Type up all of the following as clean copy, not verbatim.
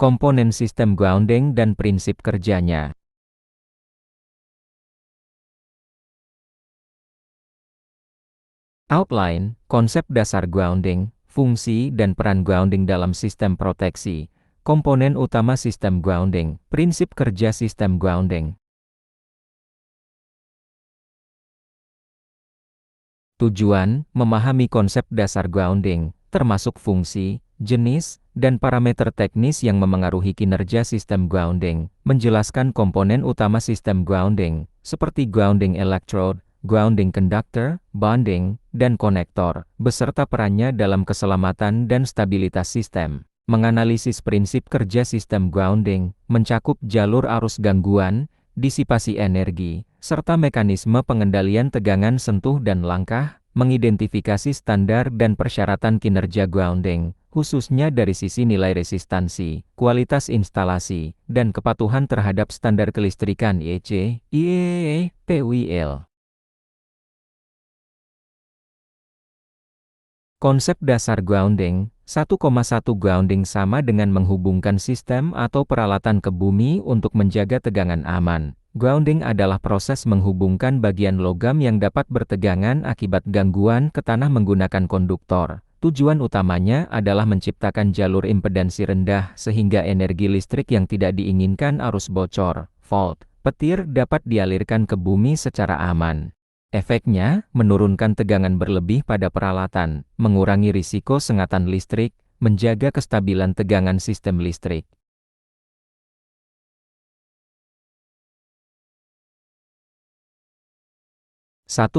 komponen sistem grounding dan prinsip kerjanya. Outline, konsep dasar grounding, fungsi dan peran grounding dalam sistem proteksi, komponen utama sistem grounding, prinsip kerja sistem grounding. Tujuan, memahami konsep dasar grounding, termasuk fungsi, jenis, dan parameter teknis yang memengaruhi kinerja sistem grounding, menjelaskan komponen utama sistem grounding, seperti grounding electrode, grounding conductor, bonding, dan konektor, beserta perannya dalam keselamatan dan stabilitas sistem. Menganalisis prinsip kerja sistem grounding, mencakup jalur arus gangguan, disipasi energi, serta mekanisme pengendalian tegangan sentuh dan langkah, mengidentifikasi standar dan persyaratan kinerja grounding, khususnya dari sisi nilai resistansi, kualitas instalasi, dan kepatuhan terhadap standar kelistrikan IEC, IEEE, PWL. Konsep dasar grounding, 1,1 grounding sama dengan menghubungkan sistem atau peralatan ke bumi untuk menjaga tegangan aman. Grounding adalah proses menghubungkan bagian logam yang dapat bertegangan akibat gangguan ke tanah menggunakan konduktor. Tujuan utamanya adalah menciptakan jalur impedansi rendah sehingga energi listrik yang tidak diinginkan arus bocor, fault, petir dapat dialirkan ke bumi secara aman. Efeknya, menurunkan tegangan berlebih pada peralatan, mengurangi risiko sengatan listrik, menjaga kestabilan tegangan sistem listrik. 1,2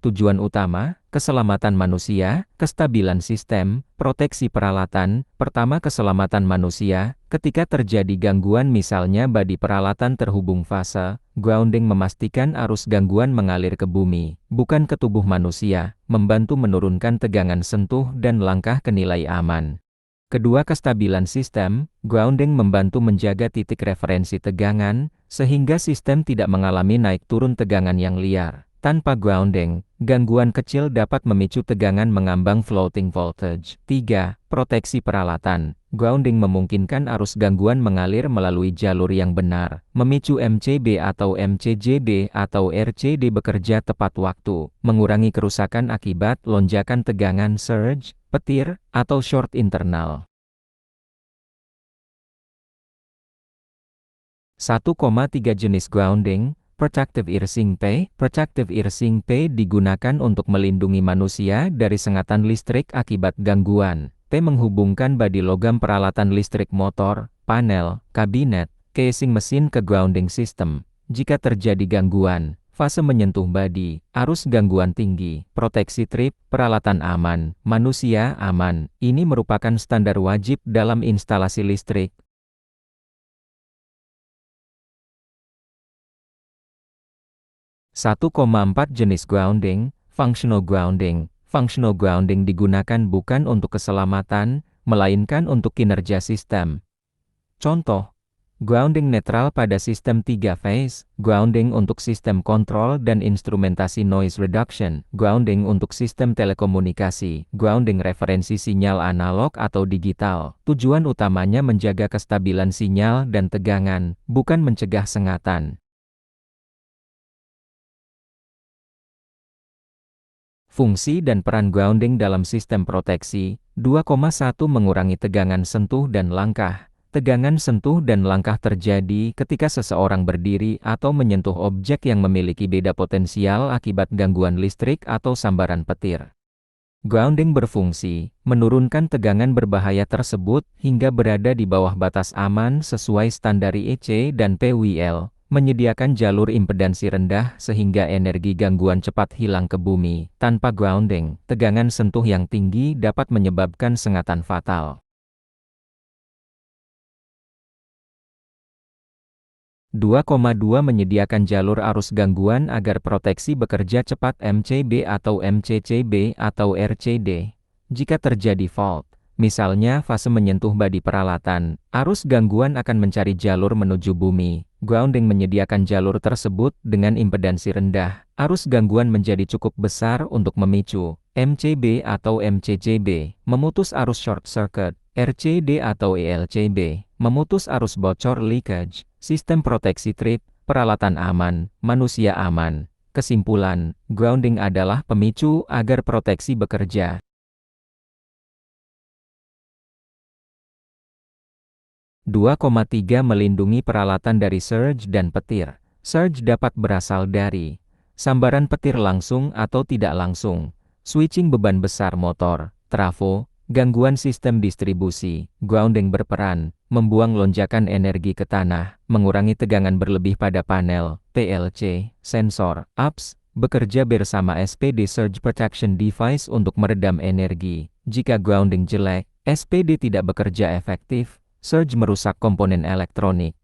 tujuan utama, keselamatan manusia, kestabilan sistem, proteksi peralatan. Pertama, keselamatan manusia. Ketika terjadi gangguan misalnya badi peralatan terhubung fase, grounding memastikan arus gangguan mengalir ke bumi, bukan ke tubuh manusia, membantu menurunkan tegangan sentuh dan langkah ke nilai aman. Kedua, kestabilan sistem, grounding membantu menjaga titik referensi tegangan, sehingga sistem tidak mengalami naik turun tegangan yang liar. Tanpa grounding, gangguan kecil dapat memicu tegangan mengambang floating voltage. 3. Proteksi peralatan. Grounding memungkinkan arus gangguan mengalir melalui jalur yang benar, memicu MCB atau MCJB atau RCD bekerja tepat waktu, mengurangi kerusakan akibat lonjakan tegangan surge, petir, atau short internal. 1,3 jenis grounding. Protective earsing P. Protective earsing P digunakan untuk melindungi manusia dari sengatan listrik akibat gangguan. P menghubungkan badi logam peralatan listrik motor, panel, kabinet, casing mesin ke grounding system. Jika terjadi gangguan, fase menyentuh badi, arus gangguan tinggi, proteksi trip, peralatan aman, manusia aman. Ini merupakan standar wajib dalam instalasi listrik. 1,4 jenis grounding. Functional grounding. Functional grounding digunakan bukan untuk keselamatan, melainkan untuk kinerja sistem. Contoh, grounding netral pada sistem 3 phase, grounding untuk sistem kontrol dan instrumentasi noise reduction, grounding untuk sistem telekomunikasi, grounding referensi sinyal analog atau digital. Tujuan utamanya menjaga kestabilan sinyal dan tegangan, bukan mencegah sengatan. Fungsi dan peran grounding dalam sistem proteksi. 2,1 mengurangi tegangan sentuh dan langkah. Tegangan sentuh dan langkah terjadi ketika seseorang berdiri atau menyentuh objek yang memiliki beda potensial akibat gangguan listrik atau sambaran petir. Grounding berfungsi menurunkan tegangan berbahaya tersebut hingga berada di bawah batas aman sesuai standar IEC dan PWL. Menyediakan jalur impedansi rendah sehingga energi gangguan cepat hilang ke bumi. Tanpa grounding, tegangan sentuh yang tinggi dapat menyebabkan sengatan fatal. 2,2 menyediakan jalur arus gangguan agar proteksi bekerja cepat MCB atau MCCB atau RCD. Jika terjadi fault, misalnya fase menyentuh badi peralatan, arus gangguan akan mencari jalur menuju bumi. Grounding menyediakan jalur tersebut dengan impedansi rendah. Arus gangguan menjadi cukup besar untuk memicu MCB atau MCJB, memutus arus short circuit, RCD atau ELCB, memutus arus bocor leakage, sistem proteksi trip, peralatan aman, manusia aman. Kesimpulan, grounding adalah pemicu agar proteksi bekerja. 2,3 Melindungi peralatan dari surge dan petir. Surge dapat berasal dari sambaran petir langsung atau tidak langsung, switching beban besar motor, trafo, gangguan sistem distribusi. Grounding berperan membuang lonjakan energi ke tanah, mengurangi tegangan berlebih pada panel, PLC, sensor, apps, bekerja bersama SPD Surge Protection Device untuk meredam energi. Jika grounding jelek, SPD tidak bekerja efektif, surge merusak komponen elektronik.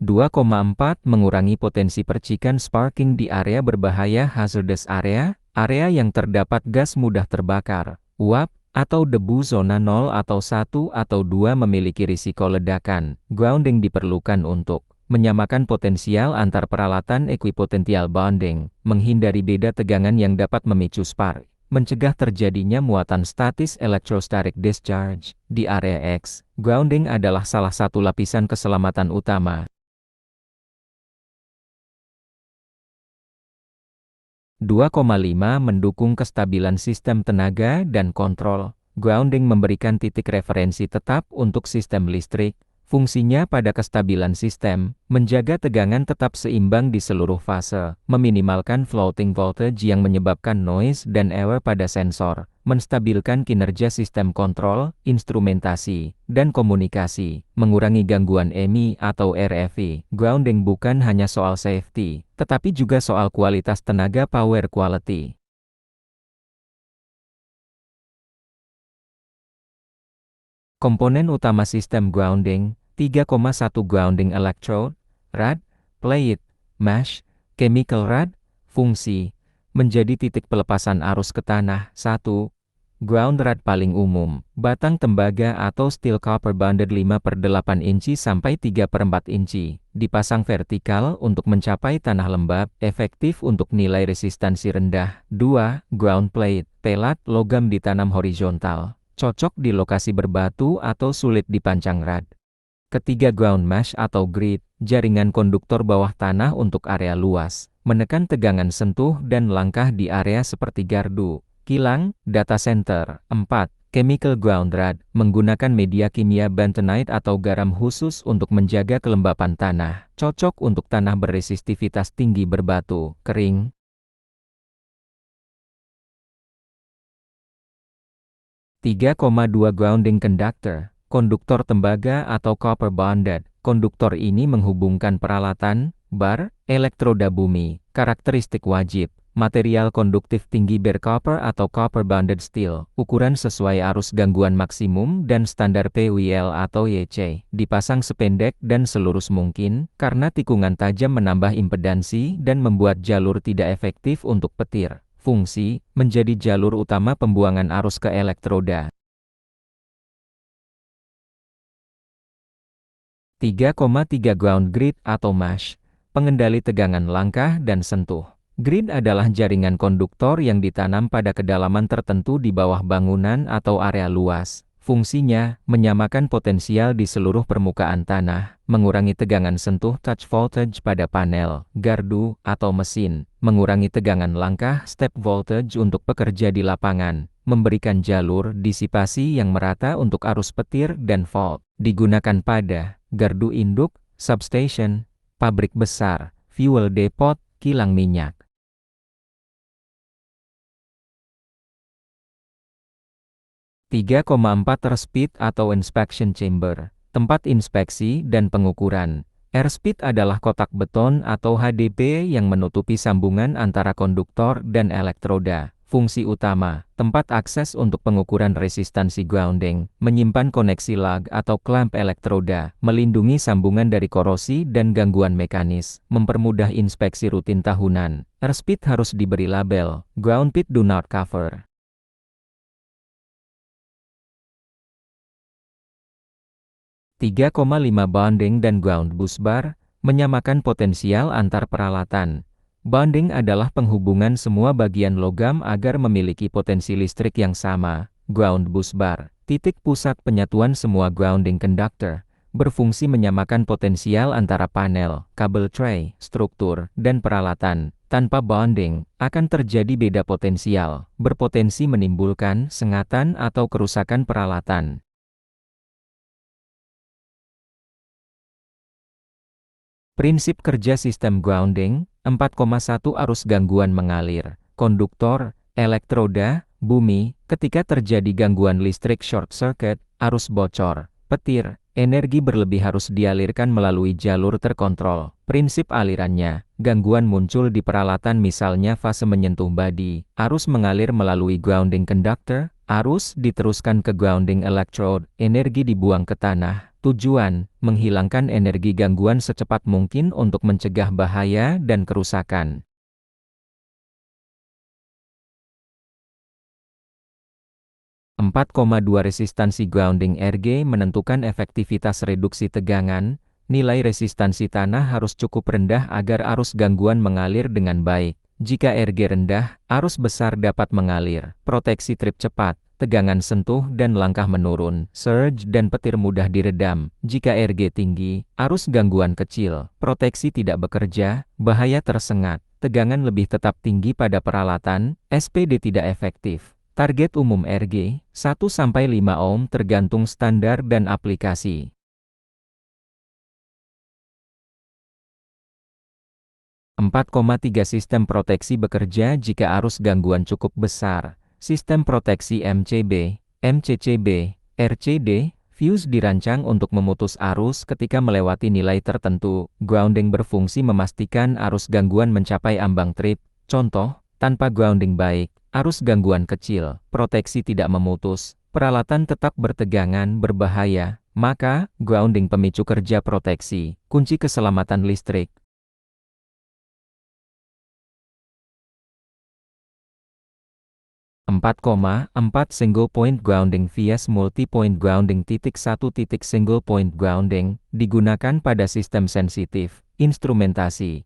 2,4 Mengurangi potensi percikan sparking di area berbahaya hazardous area, area yang terdapat gas mudah terbakar, uap, atau debu zona 0 atau 1 atau 2 memiliki risiko ledakan. Grounding diperlukan untuk menyamakan potensial antar peralatan equipotential bonding, menghindari beda tegangan yang dapat memicu spark, mencegah terjadinya muatan statis electrostatic discharge. Di area X, grounding adalah salah satu lapisan keselamatan utama. 2,5 Mendukung kestabilan sistem tenaga dan kontrol. Grounding memberikan titik referensi tetap untuk sistem listrik. Fungsinya pada kestabilan sistem, menjaga tegangan tetap seimbang di seluruh fase, meminimalkan floating voltage yang menyebabkan noise dan error pada sensor, menstabilkan kinerja sistem kontrol, instrumentasi, dan komunikasi, mengurangi gangguan EMI atau RFI. Grounding bukan hanya soal safety, tetapi juga soal kualitas tenaga power quality. Komponen utama sistem grounding, 3,1 Grounding electrode, rad, plate, mesh, chemical rad, fungsi, menjadi titik pelepasan arus ke tanah. 1. Ground rad paling umum, batang tembaga atau steel copper bonded 5/8 inci sampai 3/4 inci, dipasang vertikal untuk mencapai tanah lembab, efektif untuk nilai resistansi rendah. 2. Ground plate, pelat logam ditanam horizontal, cocok di lokasi berbatu atau sulit dipancang rad. Ketiga ground mesh atau grid, jaringan konduktor bawah tanah untuk area luas, menekan tegangan sentuh dan langkah di area seperti gardu, kilang, data center. 4. Chemical ground rad, menggunakan media kimia bentonite atau garam khusus untuk menjaga kelembapan tanah, cocok untuk tanah beresistivitas tinggi berbatu, kering. 3,2 Grounding conductor, konduktor tembaga atau copper bonded. Konduktor ini menghubungkan peralatan, bar, elektroda bumi. Karakteristik wajib, material konduktif tinggi bare copper atau copper bonded steel, ukuran sesuai arus gangguan maksimum dan standar PWL atau YC. Dipasang sependek dan selurus mungkin, karena tikungan tajam menambah impedansi dan membuat jalur tidak efektif untuk petir. Fungsi, menjadi jalur utama pembuangan arus ke elektroda. 3,3 Ground grid atau mesh, pengendali tegangan langkah dan sentuh. Grid adalah jaringan konduktor yang ditanam pada kedalaman tertentu di bawah bangunan atau area luas. Fungsinya, menyamakan potensial di seluruh permukaan tanah, mengurangi tegangan sentuh touch voltage pada panel, gardu, atau mesin, mengurangi tegangan langkah step voltage untuk pekerja di lapangan, memberikan jalur disipasi yang merata untuk arus petir dan fault. Digunakan pada gardu induk, substation, pabrik besar, fuel depot, kilang minyak. 3,4 Airspeed atau inspection chamber, tempat inspeksi dan pengukuran. Airspeed adalah kotak beton atau HDP yang menutupi sambungan antara konduktor dan elektroda. Fungsi utama, tempat akses untuk pengukuran resistansi grounding, menyimpan koneksi lag atau clamp elektroda, melindungi sambungan dari korosi dan gangguan mekanis, mempermudah inspeksi rutin tahunan. Airspeed harus diberi label, ground pit do not cover. 3,5 Bonding dan ground bus bar, menyamakan potensial antar peralatan. Bonding adalah penghubungan semua bagian logam agar memiliki potensi listrik yang sama. Ground busbar, titik pusat penyatuan semua grounding conductor, berfungsi menyamakan potensial antara panel, kabel tray, struktur, dan peralatan. Tanpa bonding, akan terjadi beda potensial, berpotensi menimbulkan sengatan atau kerusakan peralatan. Prinsip kerja sistem grounding, 4,1 arus gangguan mengalir, konduktor, elektroda, bumi, ketika terjadi gangguan listrik short circuit, arus bocor, petir, energi berlebih harus dialirkan melalui jalur terkontrol. Prinsip alirannya, gangguan muncul di peralatan misalnya fase menyentuh badi, arus mengalir melalui grounding conductor, arus diteruskan ke grounding electrode, energi dibuang ke tanah. Tujuan, menghilangkan energi gangguan secepat mungkin untuk mencegah bahaya dan kerusakan. 4,2 Resistansi grounding RG menentukan efektivitas reduksi tegangan. Nilai resistansi tanah harus cukup rendah agar arus gangguan mengalir dengan baik. Jika RG rendah, arus besar dapat mengalir. Proteksi trip cepat, tegangan sentuh dan langkah menurun. Surge dan petir mudah diredam. Jika RG tinggi, arus gangguan kecil. Proteksi tidak bekerja, bahaya tersengat. Tegangan lebih tetap tinggi pada peralatan, SPD tidak efektif. Target umum RG, 1-5 ohm tergantung standar dan aplikasi. Empat koma tiga Sistem proteksi bekerja jika arus gangguan cukup besar. Sistem proteksi MCB, MCCB, RCD, fuse dirancang untuk memutus arus ketika melewati nilai tertentu. Grounding berfungsi memastikan arus gangguan mencapai ambang trip. Contoh, tanpa grounding baik, arus gangguan kecil, proteksi tidak memutus, peralatan tetap bertegangan berbahaya, maka, grounding pemicu kerja proteksi, kunci keselamatan listrik. 4,4 Single point grounding vs multi-point grounding. Satu single point grounding, digunakan pada sistem sensitif, instrumentasi,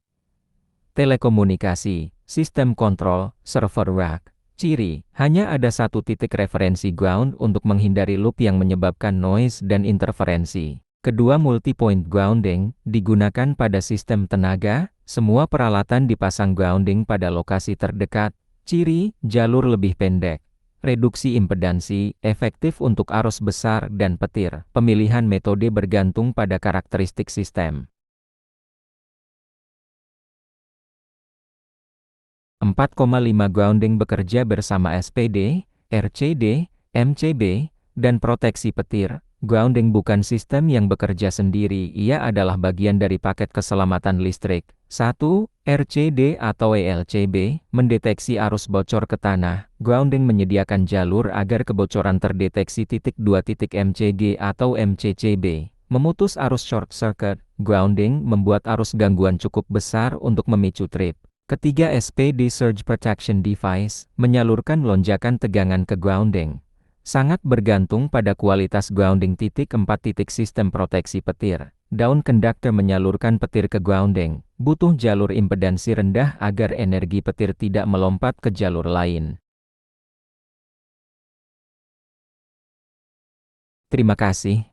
telekomunikasi, sistem kontrol, server rack. Ciri, hanya ada satu titik referensi ground untuk menghindari loop yang menyebabkan noise dan interferensi. Kedua, multi-point grounding, digunakan pada sistem tenaga, semua peralatan dipasang grounding pada lokasi terdekat. Ciri, jalur lebih pendek. Reduksi impedansi, efektif untuk arus besar dan petir. Pemilihan metode bergantung pada karakteristik sistem. 4,5 Grounding bekerja bersama SPD, RCD, MCB, dan proteksi petir. Grounding bukan sistem yang bekerja sendiri, ia adalah bagian dari paket keselamatan listrik. 1. RCD atau ELCB, mendeteksi arus bocor ke tanah. Grounding menyediakan jalur agar kebocoran terdeteksi. 2. MCG atau MCCB, memutus arus short circuit. Grounding membuat arus gangguan cukup besar untuk memicu trip. Ketiga, SPD Surge Protection Device, menyalurkan lonjakan tegangan ke grounding. Sangat bergantung pada kualitas grounding. 4. Sistem proteksi petir. Down conductor menyalurkan petir ke grounding, butuh jalur impedansi rendah agar energi petir tidak melompat ke jalur lain. Terima kasih.